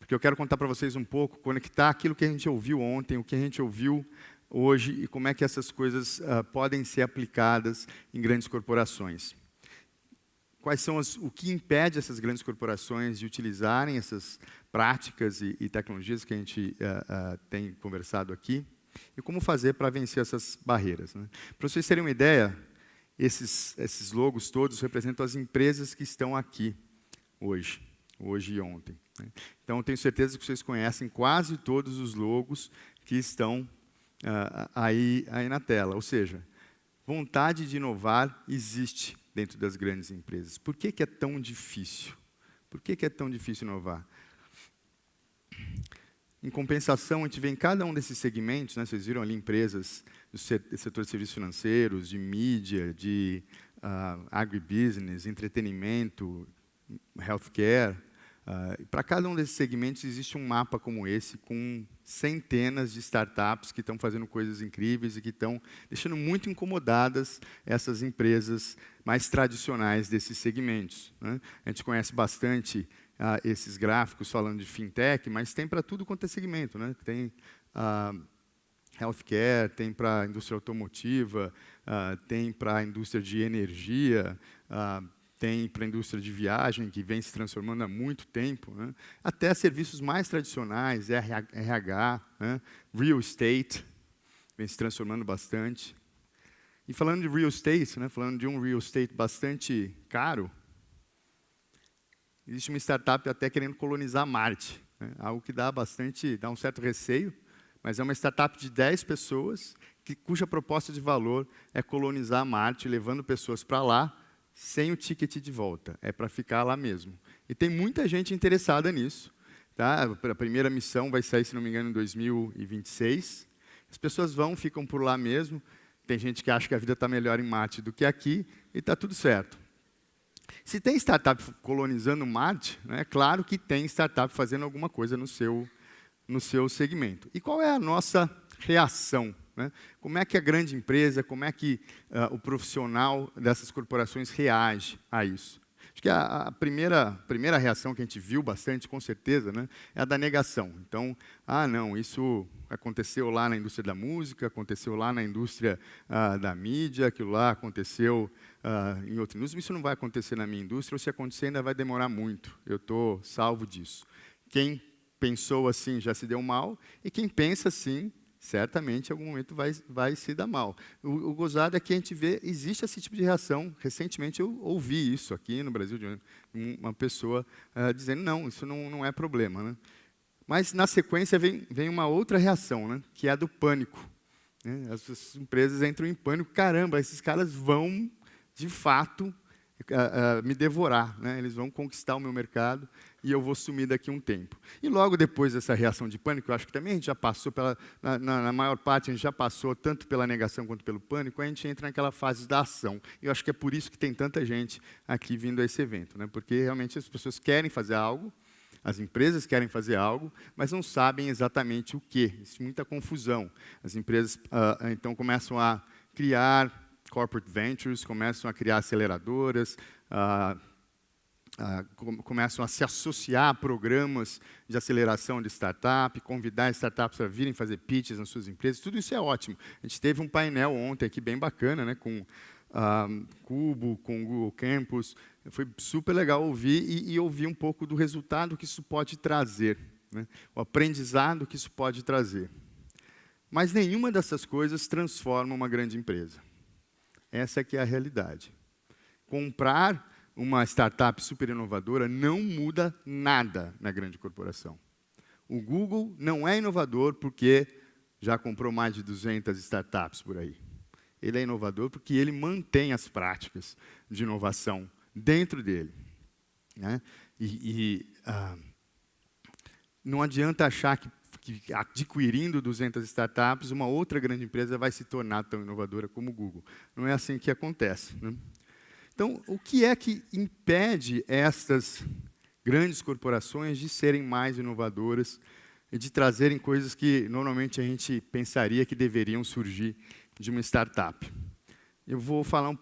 porque eu quero contar para vocês um pouco, conectar aquilo que a gente ouviu ontem, o que a gente ouviu hoje e como é que essas coisas podem ser aplicadas em grandes corporações. Quais são o que impede essas grandes corporações de utilizarem essas práticas e tecnologias que a gente tem conversado aqui, e como fazer para vencer essas barreiras, né? Para vocês terem uma ideia, esses logos todos representam as empresas que estão aqui hoje e ontem, né? Então, eu tenho certeza que vocês conhecem quase todos os logos que estão aí na tela. Ou seja, vontade de inovar existe dentro das grandes empresas. Por que é tão difícil? Por que é tão difícil inovar? Em compensação, a gente vê em cada um desses segmentos, né, vocês viram ali empresas do setor de serviços financeiros, de mídia, de agribusiness, entretenimento, healthcare. Para cada um desses segmentos existe um mapa como esse, com centenas de startups que estão fazendo coisas incríveis e que estão deixando muito incomodadas essas empresas mais tradicionais desses segmentos, né? A gente conhece bastante esses gráficos falando de fintech, mas tem para tudo quanto é segmento, né? Tem healthcare, tem para a indústria automotiva, tem para a indústria de energia, tem para a indústria de viagem, que vem se transformando há muito tempo, né? Até serviços mais tradicionais, RH, né? Real estate, vem se transformando bastante. E falando de real estate, né? Falando de um real estate bastante caro, existe uma startup até querendo colonizar Marte, né? Algo que dá um certo receio, mas é uma startup de 10 pessoas, cuja proposta de valor é colonizar Marte, levando pessoas para lá, sem o ticket de volta, é para ficar lá mesmo. E tem muita gente interessada nisso, tá? A primeira missão vai sair, se não me engano, em 2026. As pessoas ficam por lá mesmo. Tem gente que acha que a vida está melhor em Marte do que aqui, e está tudo certo. Se tem startup colonizando Marte, né, é claro que tem startup fazendo alguma coisa no seu segmento. E qual é a nossa reação, né? Como é que a grande empresa, como é que o profissional dessas corporações reage a isso? Acho que a primeira reação que a gente viu bastante, com certeza, né, é a da negação. Então, não, isso aconteceu lá na indústria da música, aconteceu lá na indústria da mídia, aquilo lá aconteceu em outra indústria, isso não vai acontecer na minha indústria, ou se acontecer ainda vai demorar muito, eu estou salvo disso. Quem pensou assim já se deu mal, e quem pensa assim, certamente, em algum momento, vai se dar mal. O gozado é que a gente vê, existe esse tipo de reação. Recentemente, eu ouvi isso aqui no Brasil, de uma pessoa dizendo, não, isso não é problema, né? Mas, na sequência, vem uma outra reação, né, que é a do pânico, né? As empresas entram em pânico. Caramba, esses caras vão, de fato, me devorar, né? Eles vão conquistar o meu mercado e eu vou sumir daqui a um tempo. E logo depois dessa reação de pânico, eu acho que também a gente já passou, na maior parte, a gente já passou tanto pela negação quanto pelo pânico, a gente entra naquela fase da ação. E eu acho que é por isso que tem tanta gente aqui vindo a esse evento, né? Porque realmente as pessoas querem fazer algo, as empresas querem fazer algo, mas não sabem exatamente o quê. Existe muita confusão. As empresas, então, começam a criar corporate ventures, começam a criar aceleradoras, começam a se associar a programas de aceleração de startup, convidar startups para virem fazer pitches nas suas empresas. Tudo isso é ótimo. A gente teve um painel ontem aqui bem bacana, né, com Cubo, com o Google Campus. Foi super legal ouvir e ouvir um pouco do resultado que isso pode trazer, né, o aprendizado que isso pode trazer. Mas nenhuma dessas coisas transforma uma grande empresa. Essa que é a realidade. Comprar uma startup super inovadora não muda nada na grande corporação. O Google não é inovador porque já comprou mais de 200 startups por aí. Ele é inovador porque ele mantém as práticas de inovação dentro dele, né? Não adianta achar que adquirindo 200 startups, uma outra grande empresa vai se tornar tão inovadora como o Google. Não é assim que acontece, né? Então, o que é que impede estas grandes corporações de serem mais inovadoras e de trazerem coisas que normalmente a gente pensaria que deveriam surgir de uma startup? Eu vou falar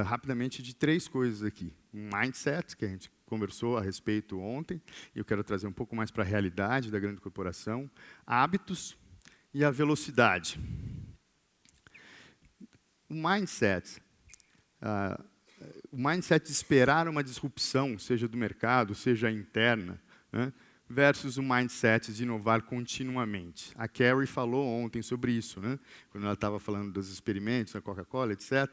rapidamente de 3 coisas aqui. Um mindset, que a gente conversou a respeito ontem, e eu quero trazer um pouco mais para a realidade da grande corporação, hábitos e a velocidade. O mindset de esperar uma disrupção, seja do mercado, seja interna, né, versus o mindset de inovar continuamente. A Carrie falou ontem sobre isso, né, quando ela estava falando dos experimentos da Coca-Cola, etc.,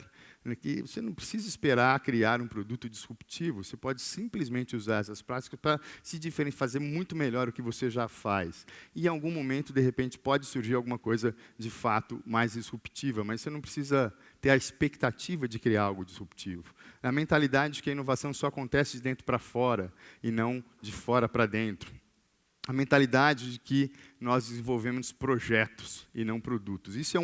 que você não precisa esperar criar um produto disruptivo, você pode simplesmente usar essas práticas para se diferenciar, fazer muito melhor o que você já faz. E em algum momento, de repente, pode surgir alguma coisa de fato mais disruptiva, mas você não precisa ter a expectativa de criar algo disruptivo. A mentalidade de que a inovação só acontece de dentro para fora e não de fora para dentro. A mentalidade de que nós desenvolvemos projetos e não produtos. Isso é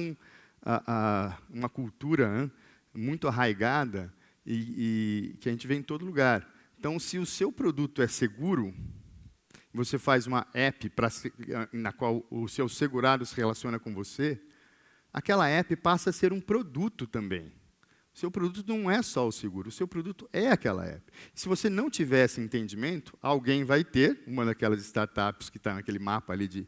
uma cultura muito arraigada e que a gente vê em todo lugar. Então, se o seu produto é seguro, você faz uma app na qual o seu segurado se relaciona com você, aquela app passa a ser um produto também. O seu produto não é só o seguro, o seu produto é aquela app. Se você não tiver esse entendimento, alguém vai ter, uma daquelas startups que está naquele mapa ali de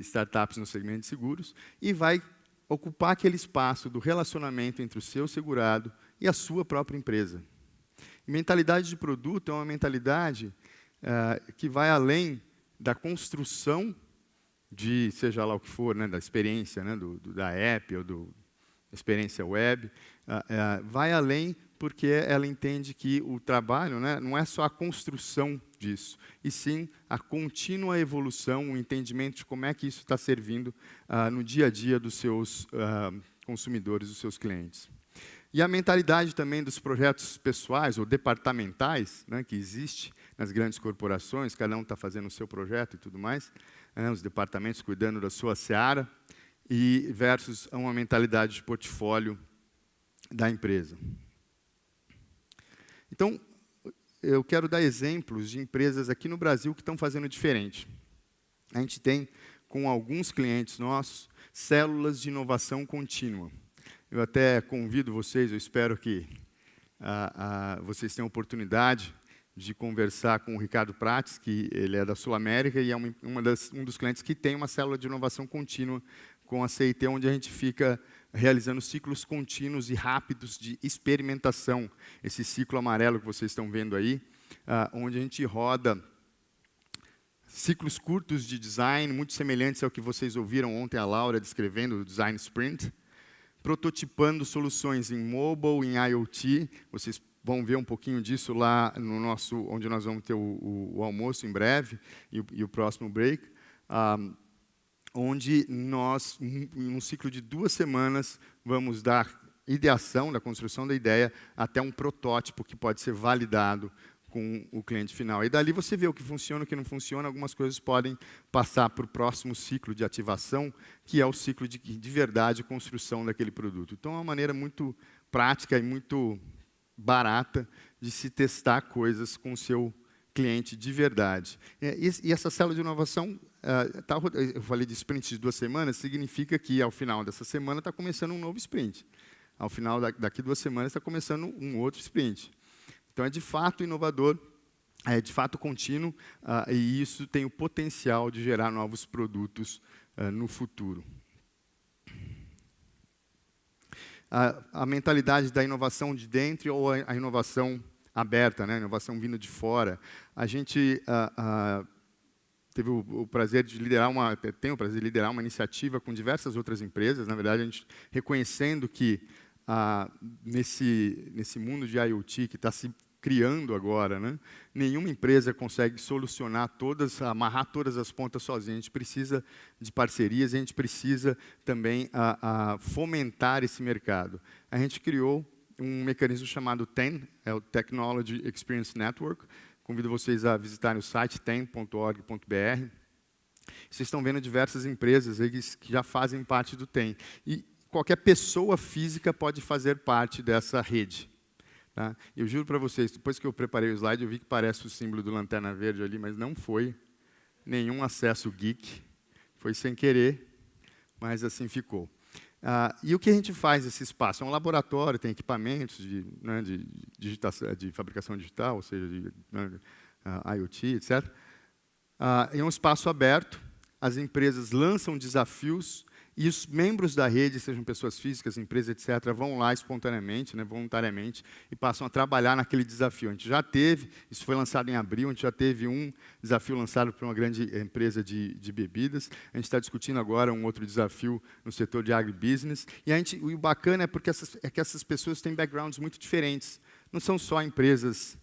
startups no segmento de seguros, e vai ocupar aquele espaço do relacionamento entre o seu segurado e a sua própria empresa. E mentalidade de produto é uma mentalidade que vai além da construção de, seja lá o que for, né, da experiência, né, da app ou da experiência web, vai além porque ela entende que o trabalho, né, não é só a construção disso, e sim a contínua evolução, o entendimento de como é que isso está servindo no dia a dia dos seus consumidores, dos seus clientes. E a mentalidade também dos projetos pessoais ou departamentais, né, que existe nas grandes corporações, cada um está fazendo o seu projeto e tudo mais, os departamentos cuidando da sua seara, e versus uma mentalidade de portfólio da empresa. Então, eu quero dar exemplos de empresas aqui no Brasil que estão fazendo diferente. A gente tem, com alguns clientes nossos, células de inovação contínua. Eu até convido vocês, eu espero que vocês tenham oportunidade de conversar com o Ricardo Prates, que ele é da Sul América e é um dos clientes que tem uma célula de inovação contínua com a CIT, onde a gente fica realizando ciclos contínuos e rápidos de experimentação. Esse ciclo amarelo que vocês estão vendo aí, onde a gente roda ciclos curtos de design, muito semelhantes ao que vocês ouviram ontem a Laura descrevendo, o Design Sprint, prototipando soluções em mobile, em IoT. Vocês vão ver um pouquinho disso lá no onde nós vamos ter o almoço em breve e o próximo break, onde nós, em um ciclo de 2 semanas, vamos dar ideação, da construção da ideia, até um protótipo que pode ser validado com o cliente final. E dali você vê o que funciona, o que não funciona, algumas coisas podem passar para o próximo ciclo de ativação, que é o ciclo de verdade, construção daquele produto. Então, é uma maneira muito prática e muito barata de se testar coisas com o seu cliente de verdade. E essa célula de inovação, eu falei de sprint de 2 semanas, significa que, ao final dessa semana, está começando um novo sprint. Ao final daqui 2 semanas, está começando um outro sprint. Então, é de fato inovador, é de fato contínuo, e isso tem o potencial de gerar novos produtos no futuro. A mentalidade da inovação de dentro ou a inovação aberta, né? A inovação vindo de fora. A gente teve o prazer de liderar tem o prazer de liderar uma iniciativa com diversas outras empresas. Na verdade, a gente reconhecendo que nesse mundo de IoT que está se criando agora, né, nenhuma empresa consegue amarrar todas as pontas sozinha. A gente precisa de parcerias, a gente precisa também fomentar esse mercado. A gente criou um mecanismo chamado TEN, é o Technology Experience Network. Convido vocês a visitarem o site ten.org.br. Vocês estão vendo diversas empresas aí que já fazem parte do TEN. E qualquer pessoa física pode fazer parte dessa rede. Tá? Eu juro para vocês, depois que eu preparei o slide, eu vi que parece o símbolo do Lanterna Verde ali, mas não foi nenhum acesso geek. Foi sem querer, mas assim ficou. E o que a gente faz nesse espaço? É um laboratório, tem equipamentos de digitação, de fabricação digital, ou seja, IoT, etc. É um espaço aberto, as empresas lançam desafios e os membros da rede, sejam pessoas físicas, empresas, etc., vão lá espontaneamente, voluntariamente, e passam a trabalhar naquele desafio. A gente já teve, isso foi lançado em abril, a gente já teve um desafio lançado por uma grande empresa de bebidas, a gente está discutindo agora um outro desafio no setor de agribusiness, e o bacana é que essas pessoas têm backgrounds muito diferentes. Não são só empresas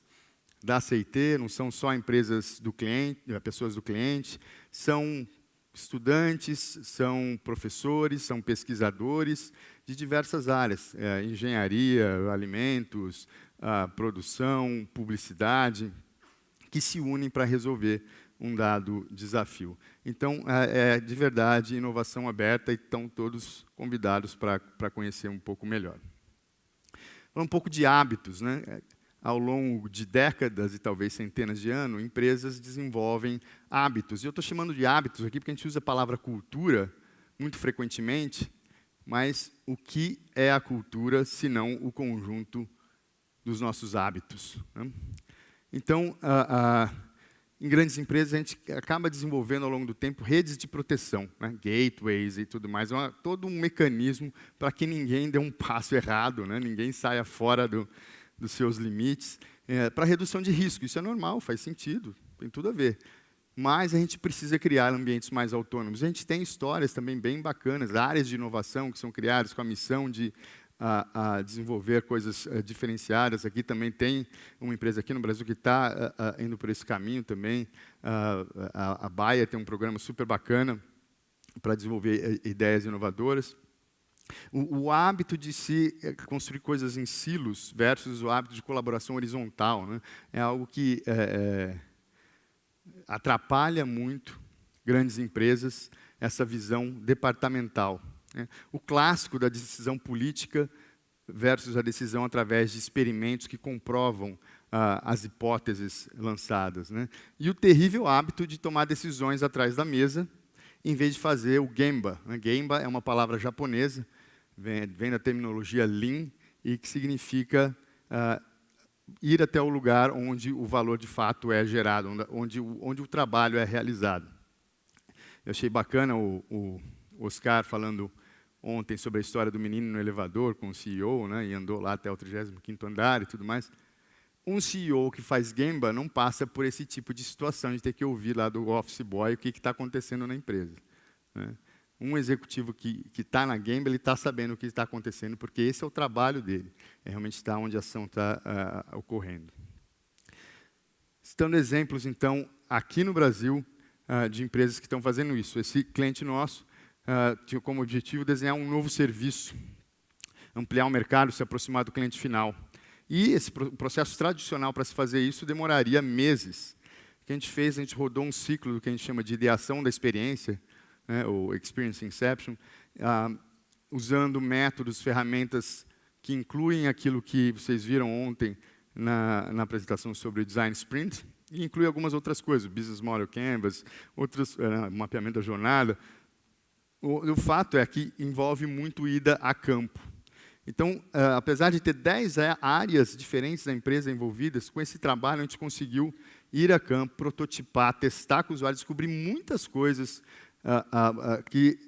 da CIT, não são só empresas do cliente, pessoas do cliente, são estudantes, são professores, são pesquisadores de diversas áreas, engenharia, alimentos, produção, publicidade, que se unem para resolver um dado desafio. Então, de verdade, inovação aberta e estão todos convidados para conhecer um pouco melhor. Falando um pouco de hábitos, né? Ao longo de décadas e talvez centenas de anos, empresas desenvolvem hábitos. E eu estou chamando de hábitos aqui porque a gente usa a palavra cultura muito frequentemente, mas o que é a cultura se não o conjunto dos nossos hábitos, né? Então, em grandes empresas, a gente acaba desenvolvendo ao longo do tempo redes de proteção, né? Gateways e tudo mais, todo um mecanismo para que ninguém dê um passo errado, né? Ninguém saia fora dos seus limites, para redução de risco. Isso é normal, faz sentido, tem tudo a ver. Mas a gente precisa criar ambientes mais autônomos. A gente tem histórias também bem bacanas, áreas de inovação que são criadas com a missão de desenvolver coisas diferenciadas. Aqui também tem uma empresa aqui no Brasil que está indo por esse caminho também. A Bayer tem um programa super bacana para desenvolver ideias inovadoras. O hábito de se construir coisas em silos versus o hábito de colaboração horizontal, né? É algo que atrapalha muito grandes empresas, essa visão departamental, né? O clássico da decisão política versus a decisão através de experimentos que comprovam as hipóteses lançadas, né? E o terrível hábito de tomar decisões atrás da mesa, em vez de fazer o Gemba, né? Gemba é uma palavra japonesa, vem da terminologia Lean, e que significa ir até o lugar onde o valor de fato é gerado, onde o trabalho é realizado. Eu achei bacana o Oscar falando ontem sobre a história do menino no elevador com o CEO, né, e andou lá até o 35º andar e tudo mais. Um CEO que faz Gemba não passa por esse tipo de situação de ter que ouvir lá do office boy o que está acontecendo na empresa, né? Um executivo que está na Gemba, ele está sabendo o que está acontecendo, porque esse é o trabalho dele, é realmente estar onde a ação está ocorrendo. Citando exemplos, então, aqui no Brasil, de empresas que estão fazendo isso. Esse cliente nosso tinha como objetivo desenhar um novo serviço, ampliar o mercado, se aproximar do cliente final. E esse processo tradicional para se fazer isso demoraria meses. O que a gente fez, a gente rodou um ciclo do que a gente chama de ideação da experiência, né, ou Experience Inception, usando métodos, ferramentas que incluem aquilo que vocês viram ontem na apresentação sobre o Design Sprint, e inclui algumas outras coisas, Business Model Canvas, outros, mapeamento da jornada. O fato é que envolve muito ida a campo. Então, apesar de ter 10 áreas diferentes da empresa envolvidas, com esse trabalho a gente conseguiu ir a campo, prototipar, testar com os usuários, descobrir muitas coisas que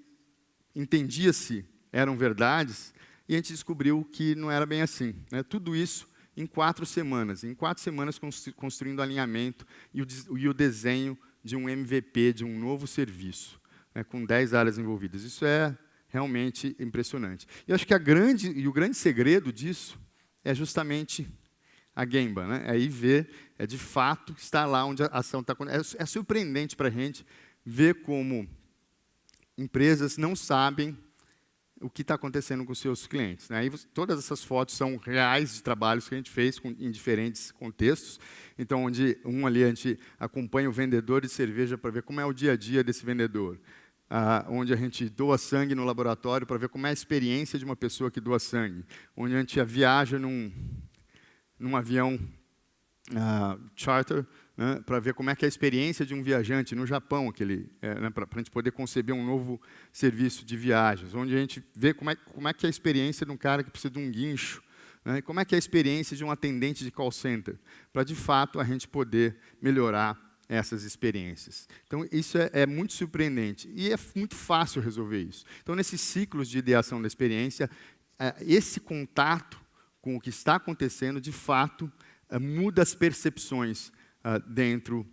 entendia-se eram verdades, e a gente descobriu que não era bem assim, né? Tudo isso em 4 semanas. Em 4 semanas construindo alinhamento e o desenho de um MVP, de um novo serviço, né, com 10 áreas envolvidas. Isso é realmente impressionante. E eu acho que o grande segredo disso é justamente a Gemba, né? É ir ver, de fato estar lá onde a ação está acontecendo. É surpreendente para a gente ver como empresas não sabem o que está acontecendo com os seus clientes, né? Aí, todas essas fotos são reais de trabalhos que a gente fez em diferentes contextos. Então, ali a gente acompanha o vendedor de cerveja para ver como é o dia a dia desse vendedor. Onde a gente doa sangue no laboratório para ver como é a experiência de uma pessoa que doa sangue. Onde a gente viaja num avião charter, né, para ver como é que é a experiência de um viajante no Japão, né, para a gente poder conceber um novo serviço de viagens, onde a gente vê como é que é a experiência de um cara que precisa de um guincho, né, como é que é a experiência de um atendente de call center, para, de fato, a gente poder melhorar essas experiências. Então, isso é muito surpreendente e é muito fácil resolver isso. Então, nesses ciclos de ideação da experiência, esse contato com o que está acontecendo, de fato, muda as percepções dentro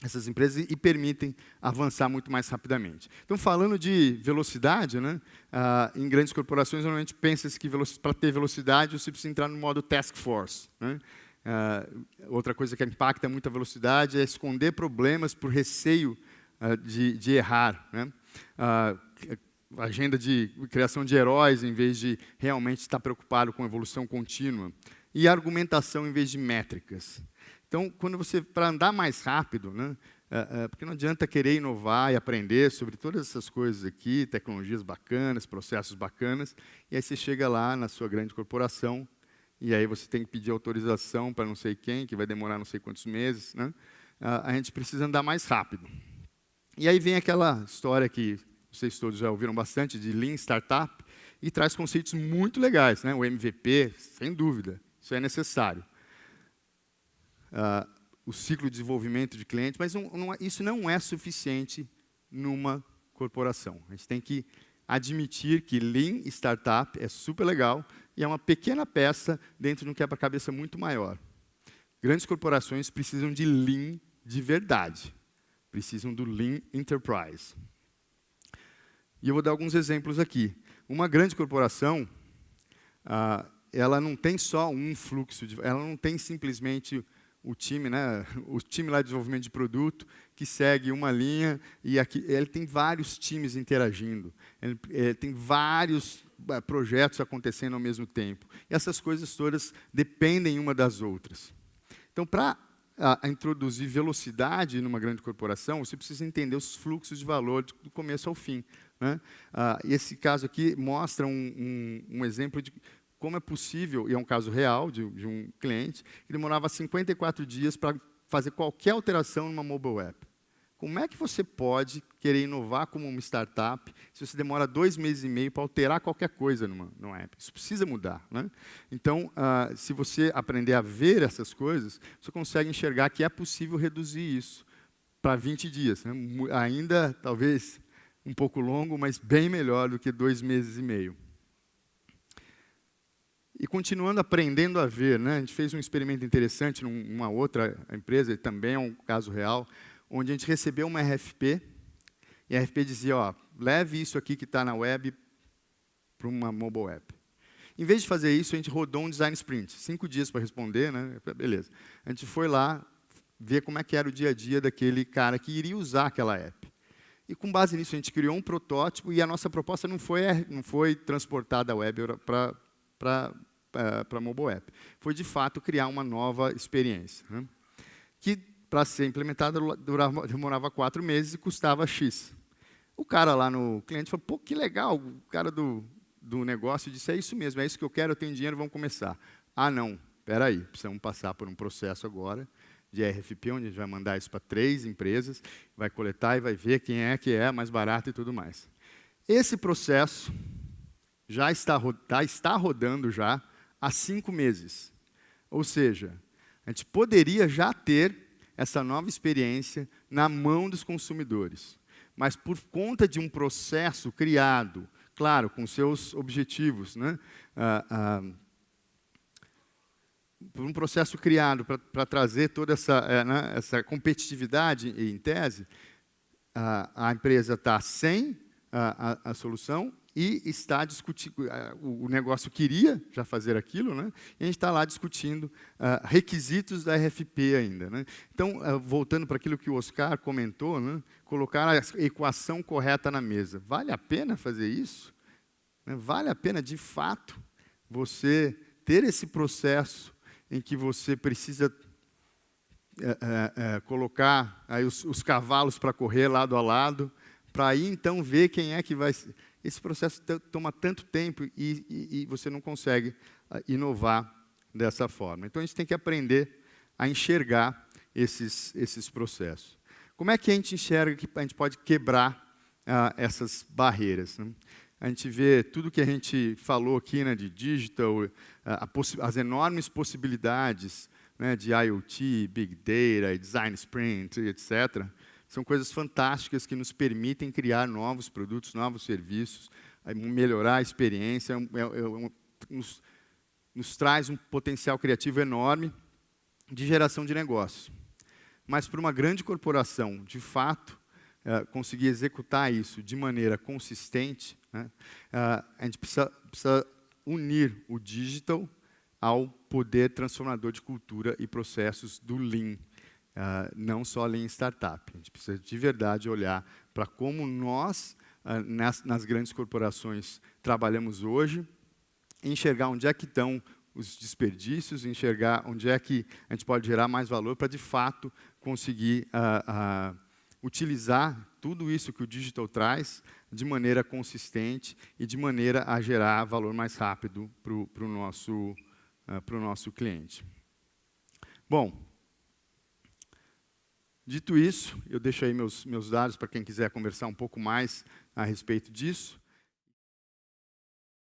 dessas empresas e permitem avançar muito mais rapidamente. Então, falando de velocidade, né, em grandes corporações, normalmente pensa-se que para ter velocidade você precisa entrar no modo task force, né? Outra coisa que impacta muito a velocidade é esconder problemas por receio de errar, né? Agenda de criação de heróis em vez de realmente estar preocupado com evolução contínua. E argumentação em vez de métricas. Então, para andar mais rápido, né, porque não adianta querer inovar e aprender sobre todas essas coisas aqui, tecnologias bacanas, processos bacanas, e aí você chega lá na sua grande corporação, e aí você tem que pedir autorização para não sei quem, que vai demorar não sei quantos meses, né? A gente precisa andar mais rápido. E aí vem aquela história que vocês todos já ouviram bastante, de Lean Startup, e traz conceitos muito legais, né? O MVP, sem dúvida, isso é necessário. O ciclo de desenvolvimento de clientes, mas isso não é suficiente numa corporação. A gente tem que admitir que Lean Startup é super legal e é uma pequena peça dentro de um quebra-cabeça muito maior. Grandes corporações precisam de Lean de verdade. Precisam do Lean Enterprise. E eu vou dar alguns exemplos aqui. Uma grande corporação, ela não tem só um fluxo, ela não tem simplesmente o time, né, o time lá de desenvolvimento de produto, que segue uma linha, e aqui ele tem vários times interagindo, ele tem vários projetos acontecendo ao mesmo tempo. E essas coisas todas dependem uma das outras. Então, para introduzir velocidade numa grande corporação, você precisa entender os fluxos de valor do começo ao fim, né? Esse caso aqui mostra um exemplo de como é possível, e é um caso real de um cliente, que demorava 54 dias para fazer qualquer alteração numa mobile app. Como é que você pode querer inovar como uma startup se você demora 2 meses e meio para alterar qualquer coisa numa app? Isso precisa mudar, né? Então, se você aprender a ver essas coisas, você consegue enxergar que é possível reduzir isso para 20 dias. Né? Ainda, talvez, um pouco longo, mas bem melhor do que 2 meses e meio. E continuando aprendendo a ver, né, a gente fez um experimento interessante numa outra empresa, também é um caso real, onde a gente recebeu uma RFP, e a RFP dizia, ó, leve isso aqui que está na web para uma mobile app. Em vez de fazer isso, a gente rodou um design sprint, 5 dias para responder, né, beleza. A gente foi lá ver como é que era o dia a dia daquele cara que iria usar aquela app. E com base nisso, a gente criou um protótipo, e a nossa proposta não foi transportada à web para a mobile app. Foi, de fato, criar uma nova experiência, né? Que, para ser implementada, demorava 4 meses e custava X. O cara lá no cliente falou, pô, que legal, o cara do negócio disse, é isso mesmo, é isso que eu quero, eu tenho dinheiro, vamos começar. Ah, não, espera aí, precisamos passar por um processo agora de RFP, onde a gente vai mandar isso para 3 empresas, vai coletar e vai ver quem é que é mais barato e tudo mais. Esse processo já está rodando já há 5 meses. Ou seja, a gente poderia já ter essa nova experiência na mão dos consumidores. Mas por conta de um processo criado, claro, com seus objetivos, né? Por um processo criado para trazer toda essa competitividade em tese, a empresa está sem a solução e está discutindo, o negócio queria já fazer aquilo, né? E a gente está lá discutindo requisitos da RFP ainda, né? Então, voltando para aquilo que o Oscar comentou, né? Colocar a equação correta na mesa. Vale a pena fazer isso? Né? Vale a pena, de fato, você ter esse processo em que você precisa colocar aí os cavalos para correr lado a lado, para aí então ver quem é que vai... Esse processo toma tanto tempo e você não consegue inovar dessa forma. Então, a gente tem que aprender a enxergar esses processos. Como é que a gente enxerga que a gente pode quebrar essas barreiras, né? A gente vê tudo que a gente falou aqui, né, de digital, as enormes possibilidades, né, de IoT, Big Data, Design Sprint, etc. São coisas fantásticas que nos permitem criar novos produtos, novos serviços, melhorar a experiência, nos traz um potencial criativo enorme de geração de negócios. Mas para uma grande corporação, de fato, conseguir executar isso de maneira consistente, né, a gente precisa unir o digital ao poder transformador de cultura e processos do Lean, não só Lean Startup. A gente precisa de verdade olhar para como nós, nas grandes corporações, trabalhamos hoje, enxergar onde é que estão os desperdícios, enxergar onde é que a gente pode gerar mais valor para, de fato, conseguir utilizar tudo isso que o digital traz de maneira consistente e de maneira a gerar valor mais rápido para o nosso cliente. Bom, dito isso, eu deixo aí meus dados para quem quiser conversar um pouco mais a respeito disso.